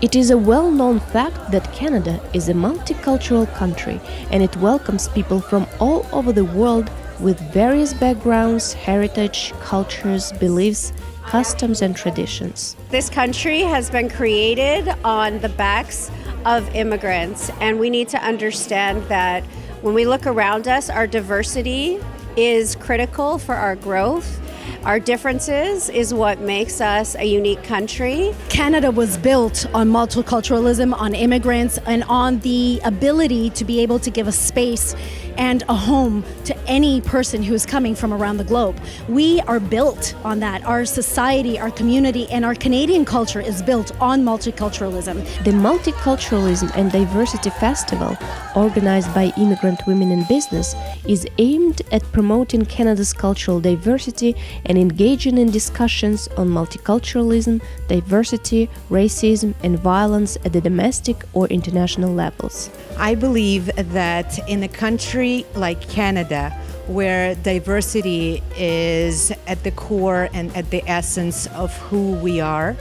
It is a well-known fact that Canada is a multicultural country, and it welcomes people from all over the world with various backgrounds, heritage, cultures, beliefs, customs and traditions. This country has been created on the backs of immigrants, and we need to understand that when we look around us, our diversity is critical for our growth. Our differences is what makes us a unique country. Canada was built on multiculturalism, on immigrants, and on the ability to be able to give a space and a home to any person who is coming from around the globe. We are built on that. Our society, our community, and our Canadian culture is built on multiculturalism. The Multiculturalism and Diversity Festival, organized by Immigrant Women in Business, is aimed at promoting Canada's cultural diversity and engaging in discussions on multiculturalism, diversity, racism, and violence at the domestic or international levels. I believe that in a country like Canada, where diversity is at the core and at the essence of who we are,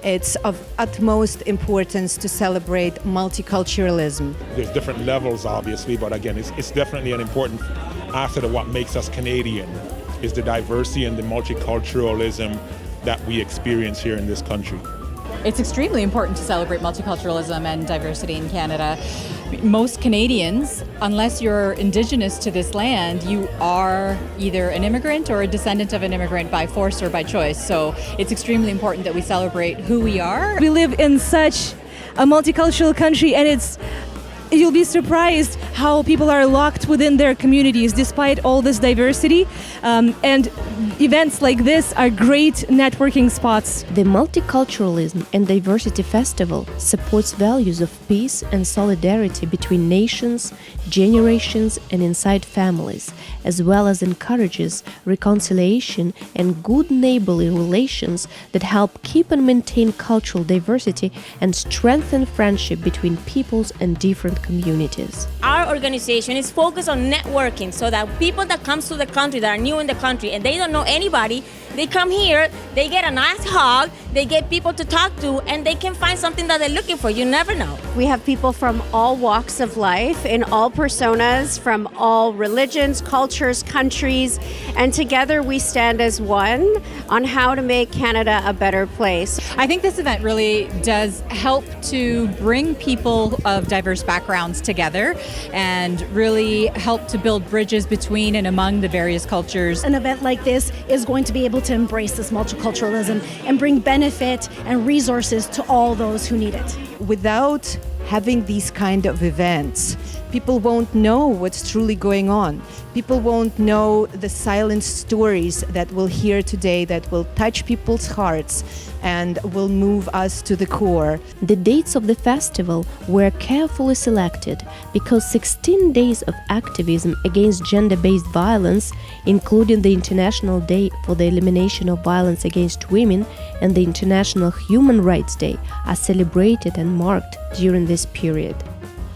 it's of utmost importance to celebrate multiculturalism. There's different levels, obviously, but again, it's definitely an important aspect of what makes us Canadian, is the diversity and the multiculturalism that we experience here in this country. It's extremely important to celebrate multiculturalism and diversity in Canada. Most Canadians, unless you're Indigenous to this land, you are either an immigrant or a descendant of an immigrant by force or by choice. So it's extremely important that we celebrate who we are. We live in such a multicultural country, and you'll be surprised how people are locked within their communities despite all this diversity. And events like this are great networking spots. The Multiculturalism and Diversity Festival supports values of peace and solidarity between nations, generations, and inside families, as well as encourages reconciliation and good neighborly relations that help keep and maintain cultural diversity and strengthen friendship between peoples and different communities. Our organization is focused on networking so that people that come to the country, that are new in the country and they don't know anybody, they come here, they get a nice hug, they get people to talk to, and they can find something that they're looking for. You never know. We have people from all walks of life, in all personas, from all religions, cultures, countries, and together we stand as one on how to make Canada a better place. I think this event really does help to bring people of diverse backgrounds together and really help to build bridges between and among the various cultures. An event like this is going to be able to embrace this multiculturalism and bring benefit and resources to all those who need it. Without having these kind of events, people won't know what's truly going on. People won't know the silent stories that we'll hear today that will touch people's hearts and will move us to the core. The dates of the festival were carefully selected because 16 days of activism against gender-based violence, including the International Day for the Elimination of Violence Against Women and the International Human Rights Day, are celebrated and marked during this period.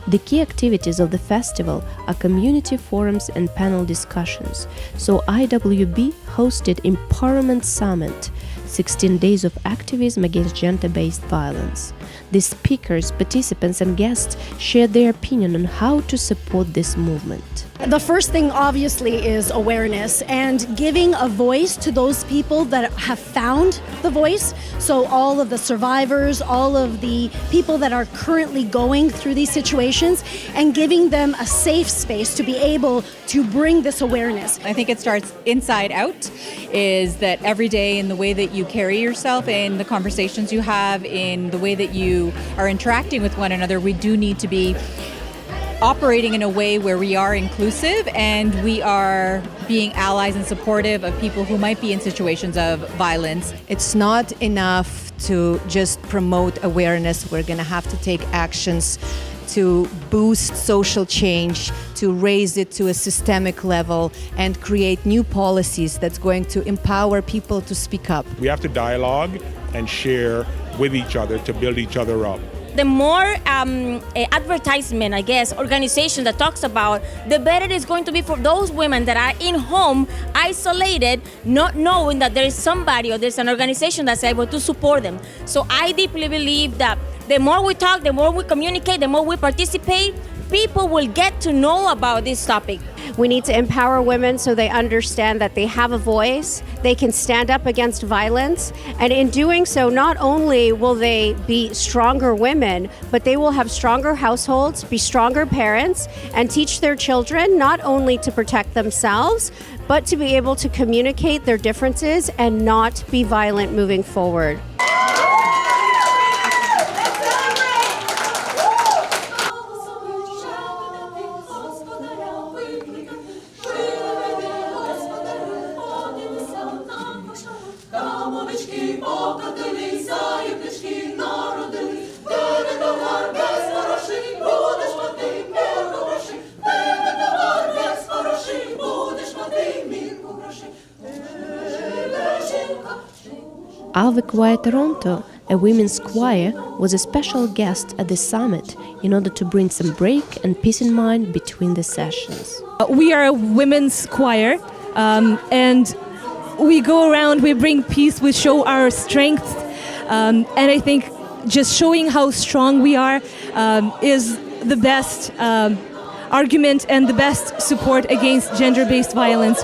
The key activities of the festival are community forums and panel discussions. So IWB hosted Empowerment Summit, 16 days of activism against gender-based violence. The speakers, participants and guests shared their opinion on how to support this movement. The first thing obviously is awareness and giving a voice to those people that have found the voice. So all of the survivors, all of the people that are currently going through these situations, and giving them a safe space to be able to bring this awareness. I think it starts inside out, is that every day in the way that you carry yourself, in the conversations you have, in the way that you are interacting with one another, we do need to be operating in a way where we are inclusive and we are being allies and supportive of people who might be in situations of violence. It's not enough to just promote awareness. We're going to have to take actions to boost social change, to raise it to a systemic level and create new policies that's going to empower people to speak up. We have to dialogue and share with each other to build each other up. the more advertisement, I guess, organization that talks about, the better it is going to be for those women that are in home, isolated, not knowing that there is somebody or there's an organization that's able to support them. So I deeply believe that the more we talk, the more we communicate, the more we participate, people will get to know about this topic. We need to empower women so they understand that they have a voice, they can stand up against violence, and in doing so, not only will they be stronger women, but they will have stronger households, be stronger parents, and teach their children not only to protect themselves, but to be able to communicate their differences and not be violent moving forward. Ave Choir Toronto, a women's choir, was a special guest at the summit in order to bring some break and peace in mind between the sessions. We are a women's choir, and we go around, we bring peace, we show our strength, and I think just showing how strong we are is the best argument and the best support against gender-based violence.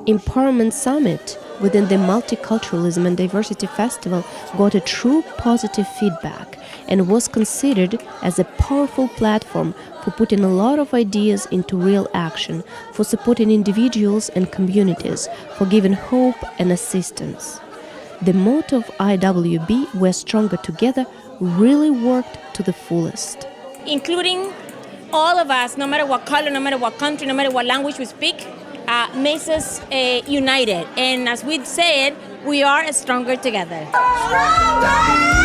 Empowerment Summit within the Multiculturalism and Diversity Festival got a true positive feedback and was considered as a powerful platform for putting a lot of ideas into real action, for supporting individuals and communities, for giving hope and assistance. The motto of IWB, "We're Stronger Together," really worked to the fullest. Including all of us, no matter what color, no matter what country, no matter what language we speak, makes us united. And as we said, we are stronger together. Stronger!